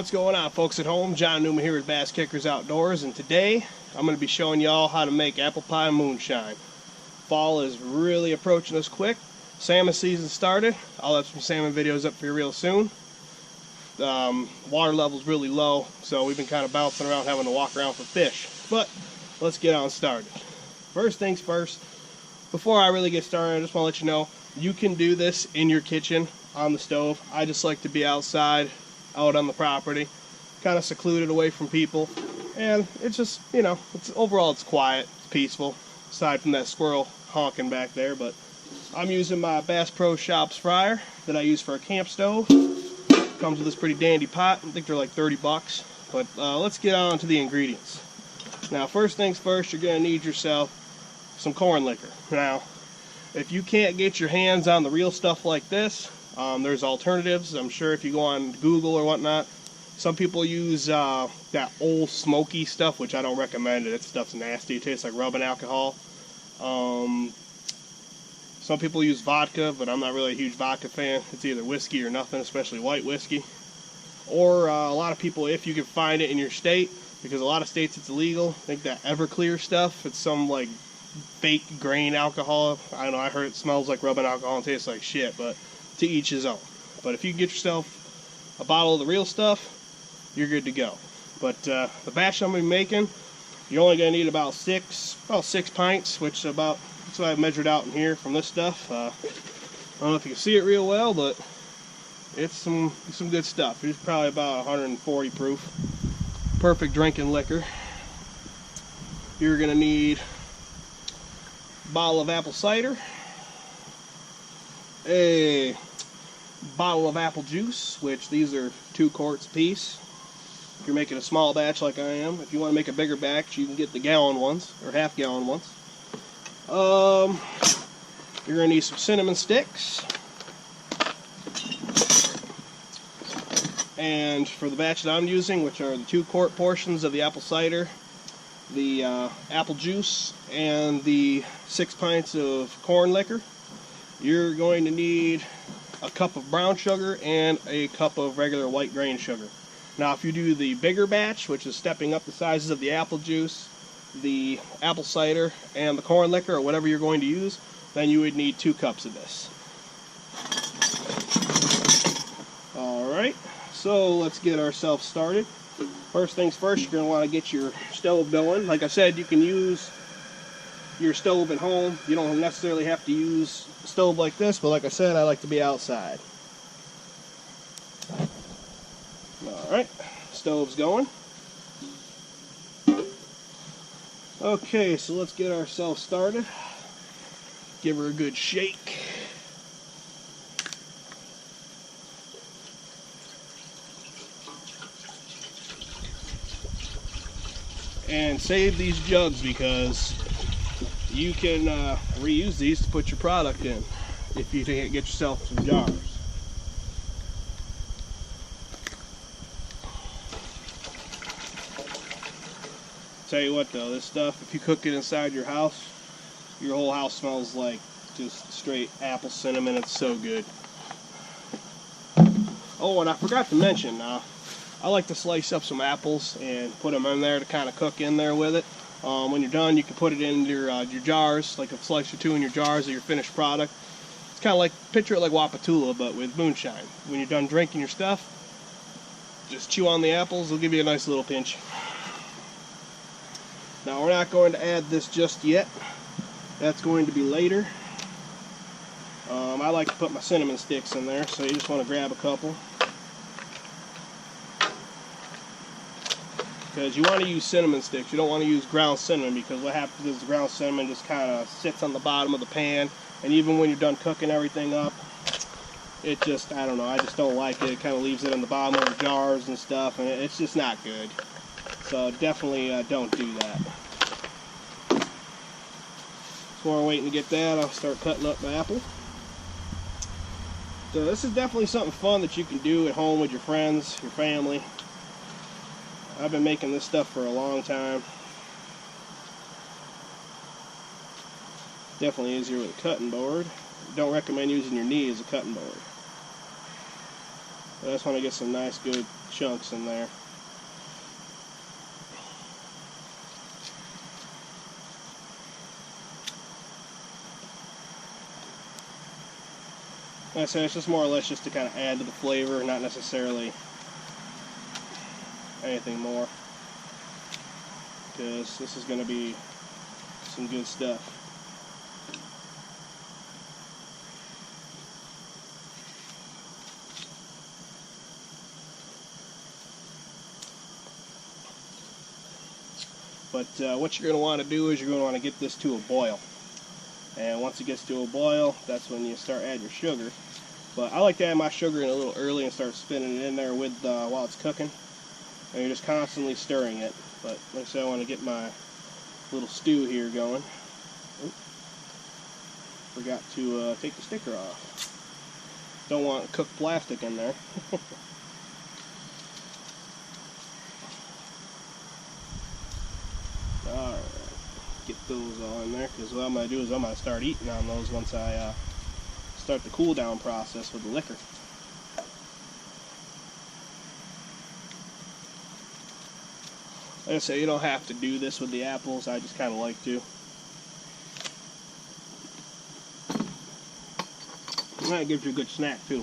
What's going on, folks at home? John Newman here with Bass Kickers Outdoors, and today I'm going to be showing y'all how to make apple pie moonshine. Fall is really approaching us quick. Salmon season started. I'll have some salmon videos up for you real soon. Water level's really low, so we've been kind of bouncing around having to walk around for fish. But let's get on started. First things first, before I really get started, I just want to let you know you can do this in your kitchen on the stove. I just like to be outside, out on the property, kind of secluded away from people, and it's just, you know, overall it's quiet, it's peaceful, aside from that squirrel honking back there. But I'm using my Bass Pro Shops fryer that I use for a camp stove. Comes with this pretty dandy pot. I think they're like 30 bucks. But let's get on to the ingredients. Now, first things first, you're going to need yourself some corn liquor. Now, if you can't get your hands on the real stuff like this, there's alternatives. I'm sure if you go on Google or whatnot, some people use that old smoky stuff, which I don't recommend it. That stuff's nasty. It tastes like rubbing alcohol. Some people use vodka, but I'm not really a huge vodka fan. It's either whiskey or nothing, especially white whiskey. Or a lot of people, if you can find it in your state, because a lot of states it's illegal. I think that Everclear stuff, it's some like fake grain alcohol. I don't know, I heard it smells like rubbing alcohol and tastes like shit, but to each his own. But if you can get yourself a bottle of the real stuff, you're good to go. But the batch I'm going to be making, you're only going to need about six pints, which is about, that's what I measured out in here from this stuff. I don't know if you can see it real well, but it's some good stuff. It's probably about 140 proof. Perfect drinking liquor. You're going to need a bottle of apple cider, a bottle of apple juice, which these are 2 quarts a piece. If you're making a small batch like I am, if you want to make a bigger batch, you can get the gallon ones or half-gallon ones. You're going to need some cinnamon sticks. And for the batch that I'm using, which are the 2-quart portions of the apple cider, the apple juice, and the 6 pints of corn liquor, you're going to need a cup of brown sugar and a cup of regular white grain sugar. Now, if you do the bigger batch, which is stepping up the sizes of the apple juice, the apple cider, and the corn liquor, or whatever you're going to use, then you would need 2 cups of this. Alright, so let's get ourselves started. First things first, you're going to want to get your stove going. Like I said, you can use your stove at home. You don't necessarily have to use a stove like this, but like I said, I like to be outside. Alright, stove's going. Okay, so let's get ourselves started. Give her a good shake. And save these jugs because you can reuse these to put your product in if you get yourself some jars. Tell you what though, this stuff, if you cook it inside your house, your whole house smells like just straight apple cinnamon. It's so good. Oh, and I forgot to mention, I like to slice up some apples and put them in there to kind of cook in there with it. When you're done, you can put it in your jars, like a slice or 2 in your jars of your finished product. It's kind of like, picture it like Wapatula, but with moonshine. When you're done drinking your stuff, just chew on the apples. It'll give you a nice little pinch. Now, we're not going to add this just yet. That's going to be later. I like to put my cinnamon sticks in there, so you just want to grab a couple. Because you want to use cinnamon sticks. You don't want to use ground cinnamon, because what happens is the ground cinnamon just kind of sits on the bottom of the pan, and even when you're done cooking everything up, it just, I don't know, I just don't like it. It kind of leaves it in the bottom of the jars and stuff, and it's just not good. So definitely don't do that. So while we're waiting to get that, I'll start cutting up my apple. So this is definitely something fun that you can do at home with your friends, your family. I've been making this stuff for a long time. Definitely easier with a cutting board. Don't recommend using your knee as a cutting board. I just want to get some nice good chunks in there. Like I said, it's just more or less just to kind of add to the flavor, not necessarily anything more, because this is going to be some good stuff. But what you're going to want to do is you're going to want to get this to a boil. And once it gets to a boil, that's when you start adding your sugar. But I like to add my sugar in a little early and start spinning it in there with while it's cooking. And you're just constantly stirring it. But like I said, I want to get my little stew here going. Oop. Forgot to take the sticker off. Don't want cooked plastic in there. Alright. Get those all in there, because what I'm going to do is I'm going to start eating on those once I start the cool down process with the liquor. Like I say, you don't have to do this with the apples, I just kind of like to. And that gives you a good snack too.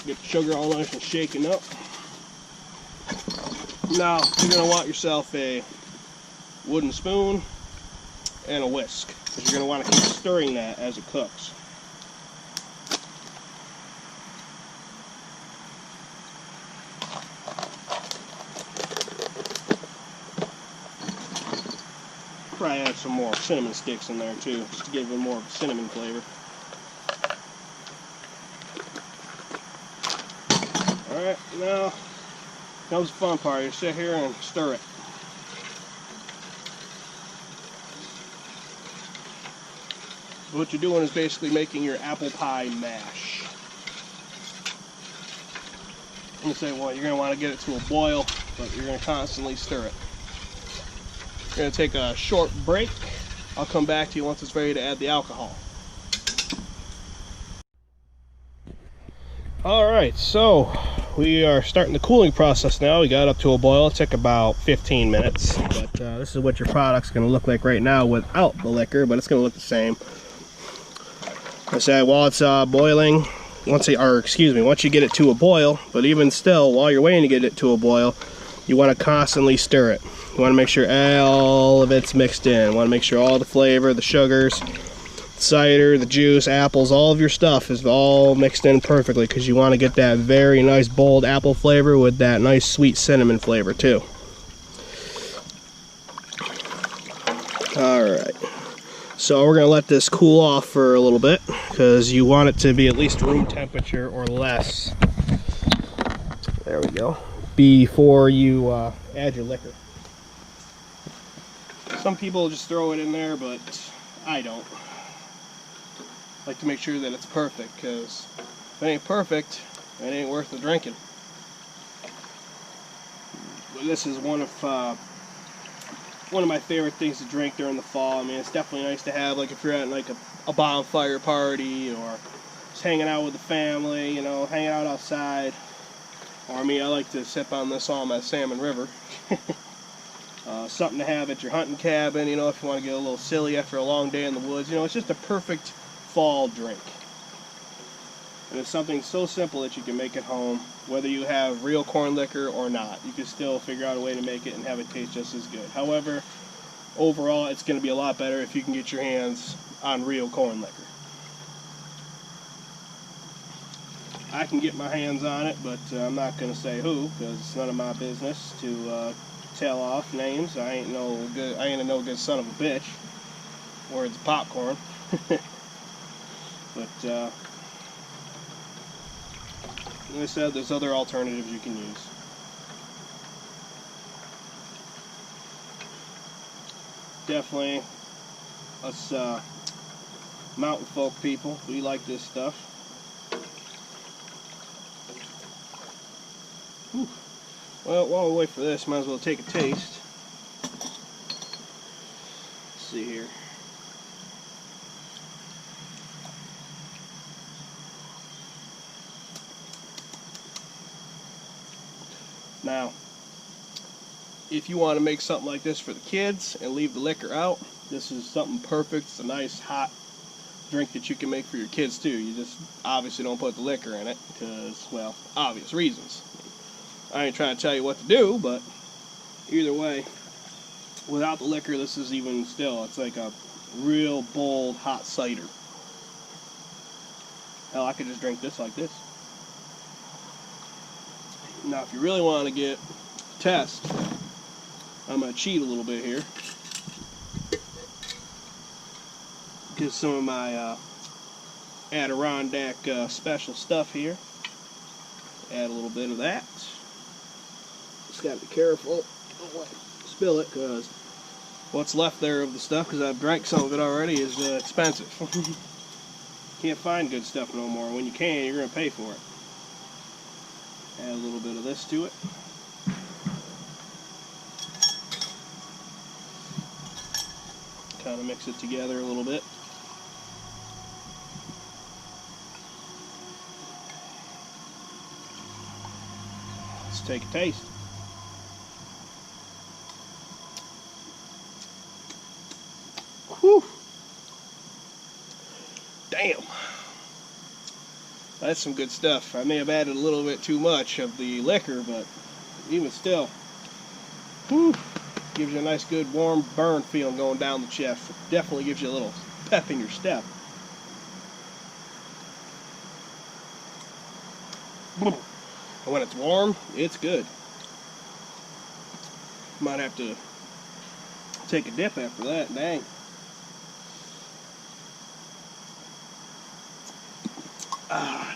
Get the sugar all nice and shaken up. Now, you're going to want yourself a wooden spoon and a whisk, because you're going to want to keep stirring that as it cooks. Probably add some more cinnamon sticks in there too, just to give it more cinnamon flavor. Alright, now comes the fun part. You sit here and stir it. What you're doing is basically making your apple pie mash. I'm going to say, well, you're going to want to get it to a boil, but you're going to constantly stir it. We're going to take a short break. I'll come back to you once it's ready to add the alcohol. Alright, so we are starting the cooling process now. We got up to a boil. It took about 15 minutes. But this is what your product's going to look like right now without the liquor, but it's going to look the same. I said, while it's boiling, once you get it to a boil, but even still, while you're waiting to get it to a boil, you want to constantly stir it. You want to make sure all of it's mixed in. You want to make sure all the flavor, the sugars, cider, the juice, apples, all of your stuff is all mixed in perfectly, because you want to get that very nice bold apple flavor with that nice sweet cinnamon flavor too. Alright. So we're going to let this cool off for a little bit, because you want it to be at least room temperature or less. There we go. Before you add your liquor. Some people just throw it in there, but I don't. I like to make sure that it's perfect, because if it ain't perfect, it ain't worth the drinking. But this is one of my favorite things to drink during the fall. I mean, it's definitely nice to have, like if you're at like a bonfire party, or just hanging out with the family, you know, hanging out outside. Or me, I like to sip on this on my Salmon River. Something to have at your hunting cabin, you know, if you want to get a little silly after a long day in the woods. You know, it's just a perfect fall drink. And it's something so simple that you can make at home, whether you have real corn liquor or not. You can still figure out a way to make it and have it taste just as good. However, overall, it's going to be a lot better if you can get your hands on real corn liquor. I can get my hands on it, but I'm not going to say who, because it's none of my business to tell off names. I ain't a no good son of a bitch. Words popcorn. But like I said, there's other alternatives you can use. Definitely, us mountain folk people, we like this stuff. Whew. Well, while we wait for this, might as well take a taste. Let's see here. Now, if you want to make something like this for the kids and leave the liquor out, this is something perfect. It's a nice hot drink that you can make for your kids too. You just obviously don't put the liquor in it because, well, obvious reasons. I ain't trying to tell you what to do, but either way, without the liquor, this is even still, it's like a real bold hot cider. Hell, I could just drink this like this. Now, if you really want to get test, I'm going to cheat a little bit here. Get some of my Adirondack special stuff here. Add a little bit of that. Just got to be careful. Don't spill it, because what's left there of the stuff, because I've drank some of it already, is expensive. Can't find good stuff no more. When you can, you're going to pay for it. Add a little bit of this to it. Kind of mix it together a little bit. Let's take a taste. Whew. Damn. That's some good stuff. I may have added a little bit too much of the liquor, but even still, whew, gives you a nice good warm burn feeling going down the chest. It definitely gives you a little pep in your step. And when it's warm, it's good. Might have to take a dip after that, dang.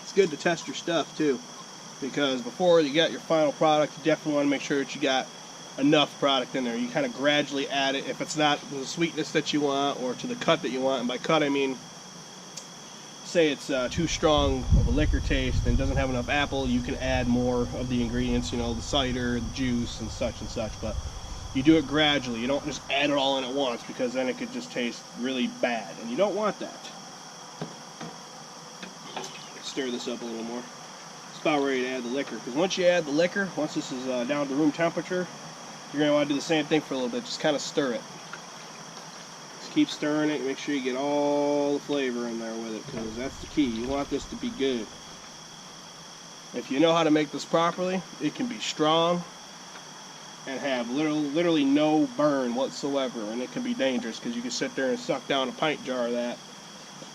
It's good to test your stuff too, because before you get your final product, you definitely want to make sure that you got enough product in there. You kind of gradually add it if it's not the sweetness that you want or to the cut that you want. And by cut, I mean, say it's too strong of a liquor taste and doesn't have enough apple, you can add more of the ingredients, you know, the cider, the juice, and such. But you do it gradually. You don't just add it all in at once, because then it could just taste really bad, and you don't want that. Stir this up a little more. It's about ready to add the liquor, because once you add the liquor, once this is down to room temperature, you're going to want to do the same thing for a little bit. Just kind of stir it. Just keep stirring it. Make sure you get all the flavor in there with it, because that's the key. You want this to be good. If you know how to make this properly, it can be strong and have literally no burn whatsoever, and it can be dangerous, because you can sit there and suck down a pint jar of that,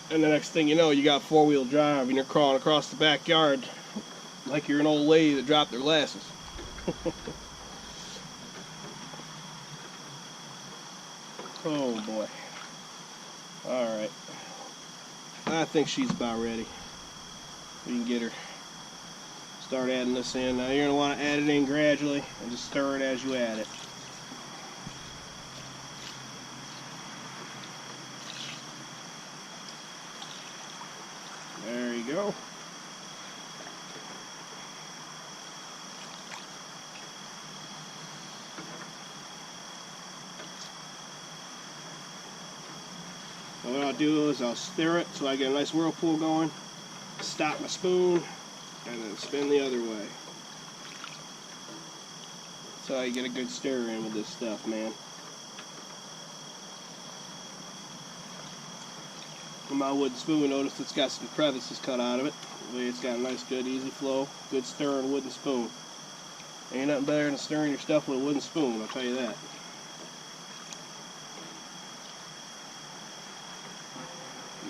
and the next thing you know, you got four-wheel drive and you're crawling across the backyard like you're an old lady that dropped their glasses. Oh boy. Alright. I think she's about ready. We can get her. Start adding this in. Now you're going to want to add it in gradually and just stir it as you add it. There you go. So what I'll do is I'll stir it so I get a nice whirlpool going, stop my spoon, and then spin the other way. That's how you get a good stir in with this stuff, man. And my wooden spoon, notice it's got some crevices cut out of it. It's got a nice, good, easy flow. Good stirring wooden spoon. Ain't nothing better than stirring your stuff with a wooden spoon, I'll tell you that.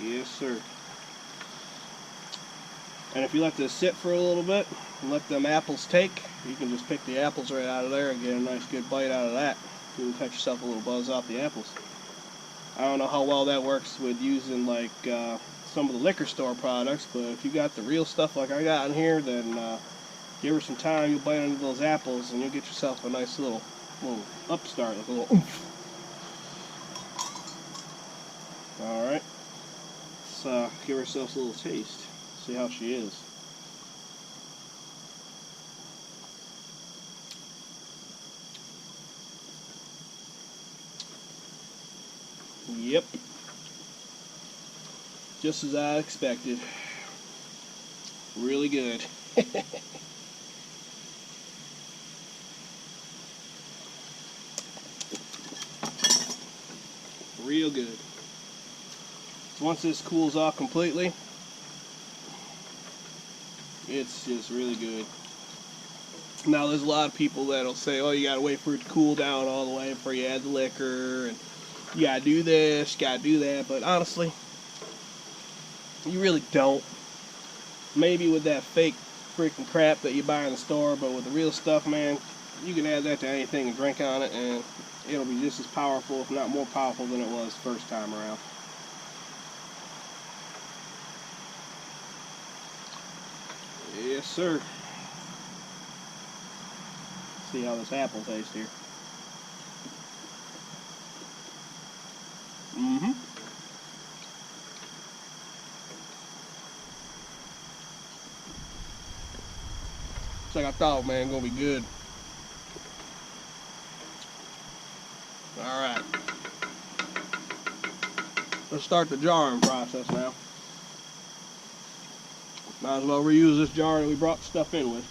Yes, sir. And if you let this sit for a little bit and let them apples take, you can just pick the apples right out of there and get a nice good bite out of that. You can cut yourself a little buzz off the apples. I don't know how well that works with using like some of the liquor store products, but if you got the real stuff like I got in here, then give her some time, you'll bite into those apples and you'll get yourself a nice little upstart, like a little oomph. Alright, let's give ourselves a little taste, see how she is. Yep. Just as I expected. Really good. real good. Once this cools off completely, it's just really good. Now there's a lot of people that'll say, oh, you gotta wait for it to cool down all the way before you add the liquor, and you gotta do this, you gotta do that, but honestly, you really don't. Maybe with that fake freaking crap that you buy in the store, but with the real stuff, man, you can add that to anything and drink on it, and it'll be just as powerful, if not more powerful than it was first time around. Yes, sir. See how this apple tastes here. Mm-hmm. It's like I thought, man, gonna be good. Alright. Let's start the jarring process now. Might as well reuse this jar that we brought stuff in with.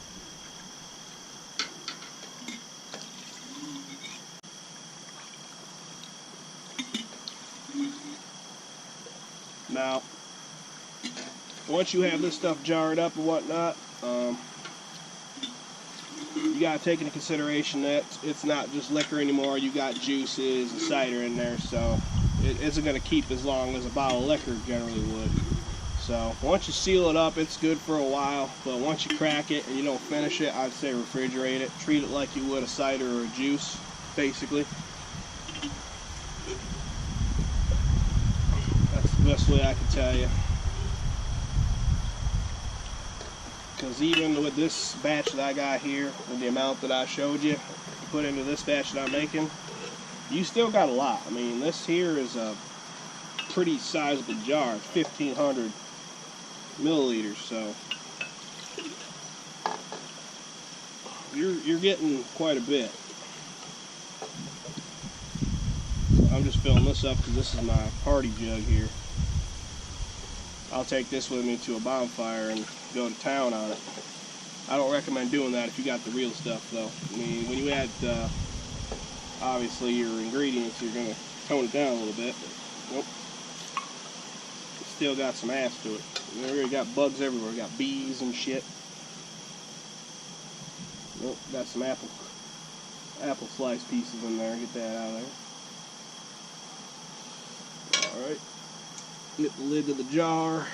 Now, once you have this stuff jarred up and whatnot, you gotta take into consideration that it's not just liquor anymore. You got juices and cider in there, so it isn't gonna keep as long as a bottle of liquor generally would. So once you seal it up, it's good for a while, but once you crack it and you don't finish it, I'd say refrigerate it. Treat it like you would a cider or a juice, basically. That's the best way I can tell you. Because even with this batch that I got here, and the amount that I showed you, put into this batch that I'm making, you still got a lot. I mean, this here is a pretty sizable jar. It's 1,500 milliliters, so you're getting quite a bit. I'm just filling this up because this is my party jug here. I'll take this with me to a bonfire and go to town on it. I don't recommend doing that if you got the real stuff, though. I mean, when you add obviously your ingredients, you're gonna tone it down a little bit. Well, it's still got some ass to it. We already got bugs everywhere. We got bees and shit. Nope, got some apple slice pieces in there. Get that out of there. Alright. Get the lid to the jar.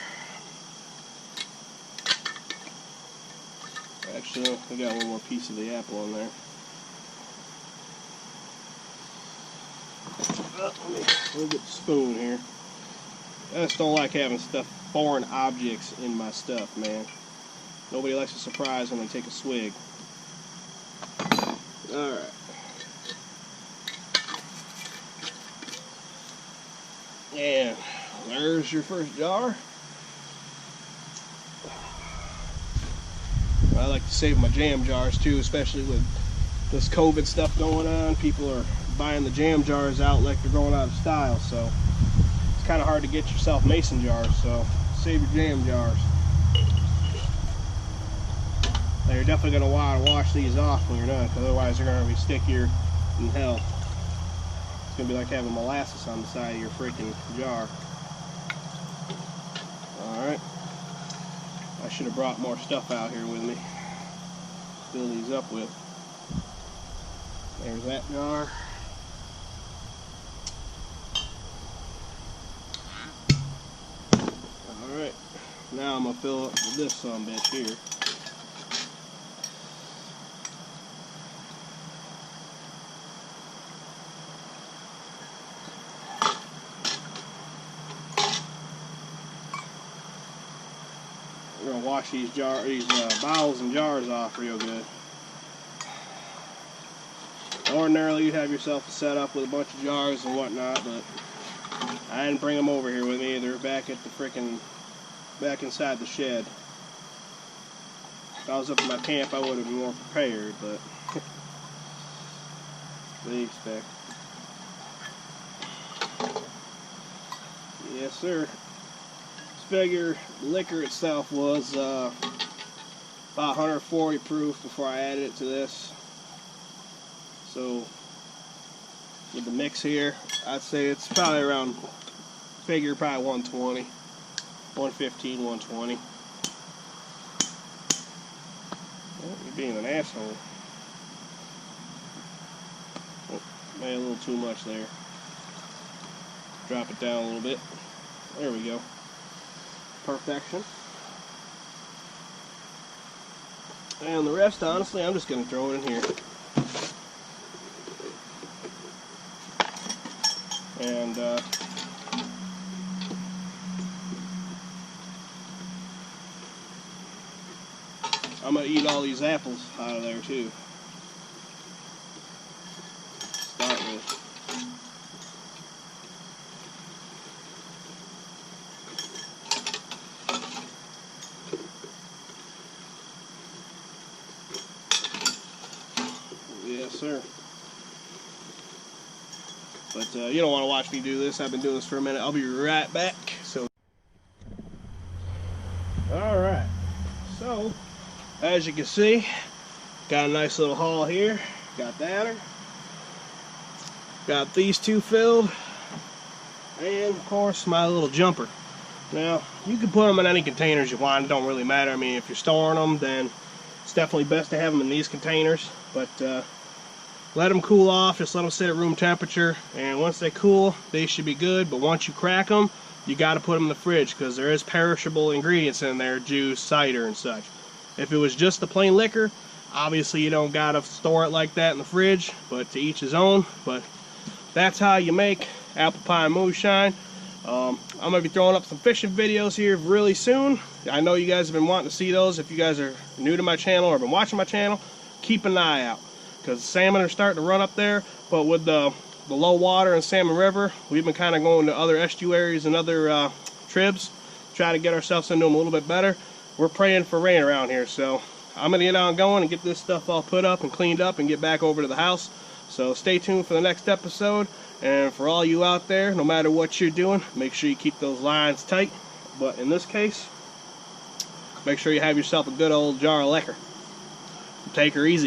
Actually, I got one more piece of the apple in there. Let me get the spoon here. I just don't like having foreign objects in my stuff, man. Nobody likes a surprise when they take a swig. Alright. And there's your first jar. I like to save my jam jars too, especially with this COVID stuff going on. People are buying the jam jars out like they're going out of style, so it's kind of hard to get yourself mason jars, so save your jam jars. Now you're definitely going to want to wash these off when you're done, because otherwise they're going to be stickier than hell. It's going to be like having molasses on the side of your freaking jar. Alright. I should have brought more stuff out here with me. Fill these up with. There's that jar. Alright. Now I'm going to fill up with this sumbitch here. We're gonna wash these bottles and jars off real good. Ordinarily, you'd have yourself a setup with a bunch of jars and whatnot, but I didn't bring them over here with me. They're back at the back inside the shed. If I was up in my camp, I would have been more prepared, but what do you expect? Yes, sir. Figure liquor itself was about 140 proof before I added it to this, so with the mix here. I'd say it's probably around, figure probably 120, 115, 120. Oh, you're being an asshole. Oh, made a little too much there. Drop it down a little bit. There we go. Perfection. And the rest, honestly, I'm just going to throw it in here. And I'm going to eat all these apples out of there too. Start with. Yes, sir. But you don't want to watch me do this. I've been doing this for a minute. I'll be right back. So, all right. So, as you can see, got a nice little haul here. Got that. Got these two filled, and of course my little jumper. Now, you can put them in any containers you want. It don't really matter. I mean, if you're storing them, then it's definitely best to have them in these containers. But let them cool off, just let them sit at room temperature, and once they cool, they should be good. But once you crack them, you got to put them in the fridge because there is perishable ingredients in there, juice, cider, and such. If it was just the plain liquor, obviously you don't got to store it like that in the fridge, but to each his own. But that's how you make apple pie moonshine. I'm going to be throwing up some fishing videos here really soon. I know you guys have been wanting to see those. If you guys are new to my channel or been watching my channel, keep an eye out, because salmon are starting to run up there. But with the low water in Salmon River, we've been kind of going to other estuaries and other tribs, try to get ourselves into them a little bit better. We're praying for rain around here, so I'm gonna get on going and get this stuff all put up and cleaned up and get back over to the house. So stay tuned for the next episode. And for all you out there, no matter what you're doing, make sure you keep those lines tight. But in this case, make sure you have yourself a good old jar of liquor. Take her easy.